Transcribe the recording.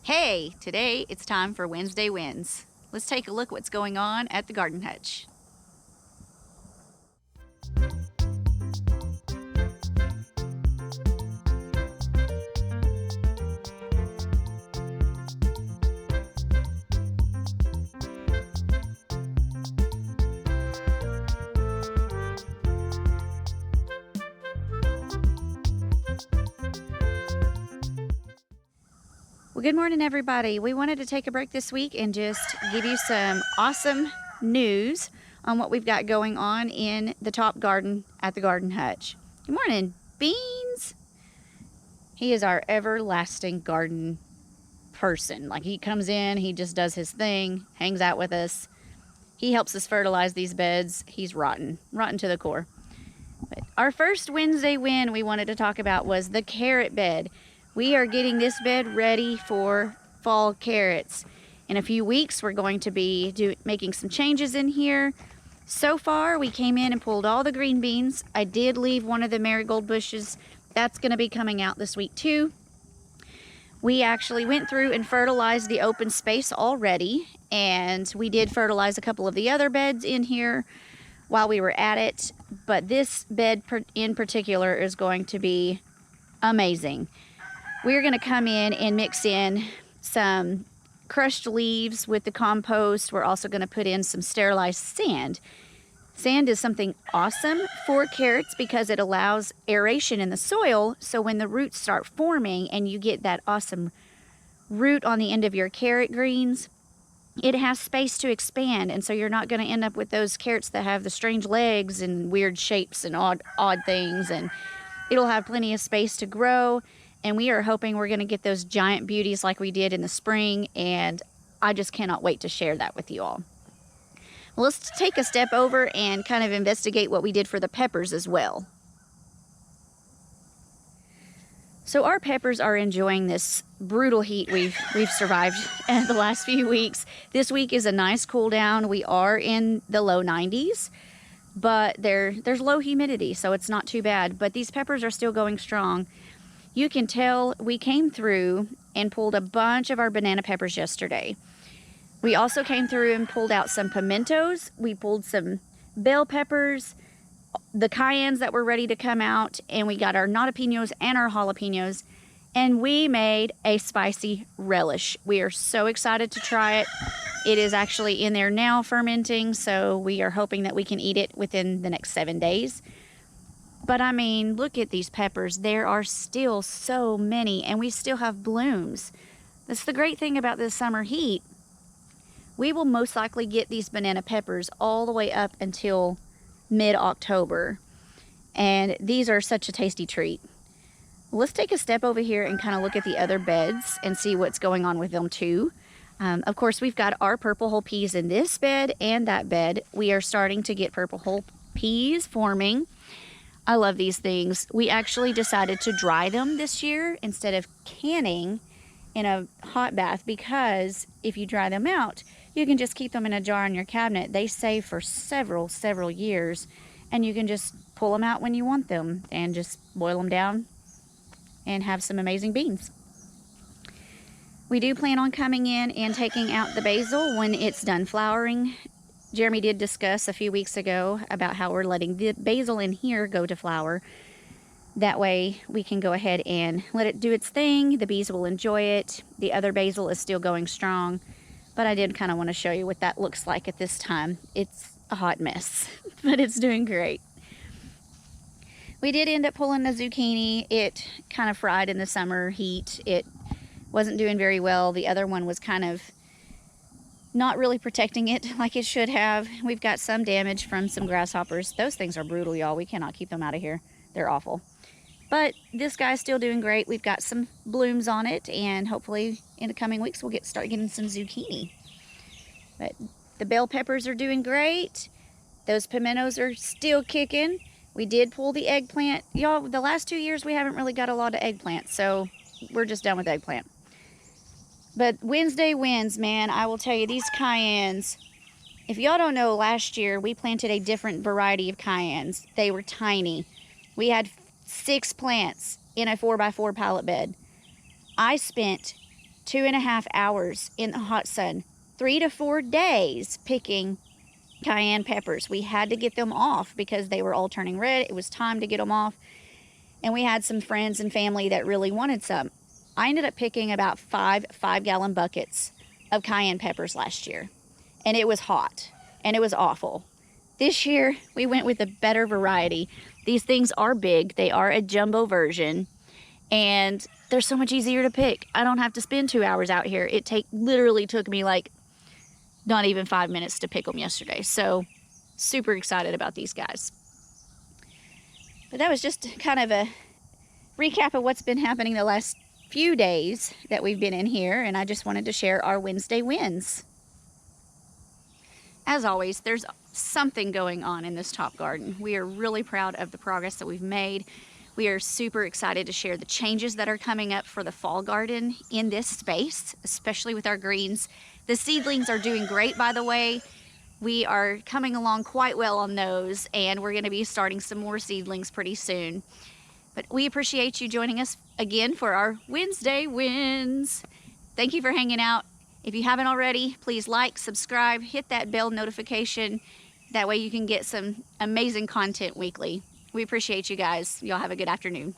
Hey, today it's time for Wednesday Wins. Let's take a look what's going on at the Garden Hutch. Well, good morning, everybody. We wanted to take a break this week and just give you some awesome news on what we've got going on in the top garden at the Garden Hutch. Good morning, Beans. He is our everlasting garden person. Like, he comes in, he just does his thing, hangs out with us. He helps us fertilize these beds. He's rotten to the core. But our first Wednesday win we wanted to talk about was the carrot bed. We are getting this bed ready for fall carrots. In a few weeks, we're going to be making some changes in here. So far, we came in and pulled all the green beans. I did leave one of the marigold bushes. That's going to be coming out this week too. We actually went through and fertilized the open space already, and we did fertilize a couple of the other beds in here while we were at it. But this bed in particular is going to be amazing. We're going to come in and mix in some crushed leaves with the compost. We're also going to put in some sterilized sand. Sand is something awesome for carrots because it allows aeration in the soil. So when the roots start forming and you get that awesome root on the end of your carrot greens, it has space to expand. And so you're not going to end up with those carrots that have the strange legs and weird shapes and odd things. And it'll have plenty of space to grow. And we are hoping we're going to get those giant beauties like we did in the spring. And I just cannot wait to share that with you all. Well, let's take a step over and kind of investigate what we did for the peppers as well. So our peppers are enjoying this brutal heat we've survived the last few weeks. This week is a nice cool down. We are in the low 90s, but there's low humidity, so it's not too bad. But these peppers are still going strong. You can tell we came through and pulled a bunch of our banana peppers yesterday. We also came through and pulled out some pimentos. We pulled some bell peppers, the cayennes that were ready to come out, and we got our notapinos and our jalapenos, and we made a spicy relish. We are so excited to try it. It is actually in there now fermenting, so we are hoping that we can eat it within the next 7 days. But I mean, look at these peppers. There are still so many, and we still have blooms. That's the great thing about this summer heat. We will most likely get these banana peppers all the way up until mid-October. And these are such a tasty treat. Let's take a step over here and kind of look at the other beds and see what's going on with them too. Of course, we've got our purple whole peas in this bed and that bed. We are starting to get purple whole peas forming. I love these things. We actually decided to dry them this year instead of canning in a hot bath, because if you dry them out, you can just keep them in a jar in your cabinet. They save for several years, and you can just pull them out when you want them and just boil them down and have some amazing beans. We do plan on coming in and taking out the basil when it's done flowering. Jeremy did discuss a few weeks ago about how we're letting the basil in here go to flower. That way we can go ahead and let it do its thing. The bees will enjoy it. The other basil is still going strong, but I did kind of want to show you what that looks like at this time. It's a hot mess, but it's doing great. We did end up pulling the zucchini. It kind of fried in the summer heat. It wasn't doing very well. The other one was kind of not really protecting it like it should have. We've got some damage from some grasshoppers. Those things are brutal, y'all. We cannot keep them out of here. They're awful. But this guy's still doing great. We've got some blooms on it, and hopefully in the coming weeks we'll start getting some zucchini. But the bell peppers are doing great. Those pimentos are still kicking. We did pull the eggplant. Y'all, the last 2 years we haven't really got a lot of eggplant, so we're just done with eggplant. But Wednesday wins, man. I will tell you, these cayennes, if y'all don't know, last year we planted a different variety of cayennes. They were tiny. We had 6 plants in a 4x4 pallet bed. I spent 2.5 hours in the hot sun, 3 to 4 days picking cayenne peppers. We had to get them off because they were all turning red. It was time to get them off. And we had some friends and family that really wanted some. I ended up picking about 5 gallon buckets of cayenne peppers last year. And it was hot and it was awful. This year we went with a better variety. These things are big. They are a jumbo version and they're so much easier to pick. I don't have to spend 2 hours out here. It literally took me like not even 5 minutes to pick them yesterday. So super excited about these guys. But that was just kind of a recap of what's been happening the last few days that we've been in here, and I just wanted to share our Wednesday wins. As always, there's something going on in this top garden. We are really proud of the progress that we've made. We are super excited to share the changes that are coming up for the fall garden in this space, especially with our greens. The seedlings are doing great, by the way. We are coming along quite well on those, and we're going to be starting some more seedlings pretty soon. But we appreciate you joining us again for our Wednesday wins. Thank you for hanging out. If you haven't already, please like, subscribe, hit that bell notification. That way you can get some amazing content weekly. We appreciate you guys. Y'all have a good afternoon.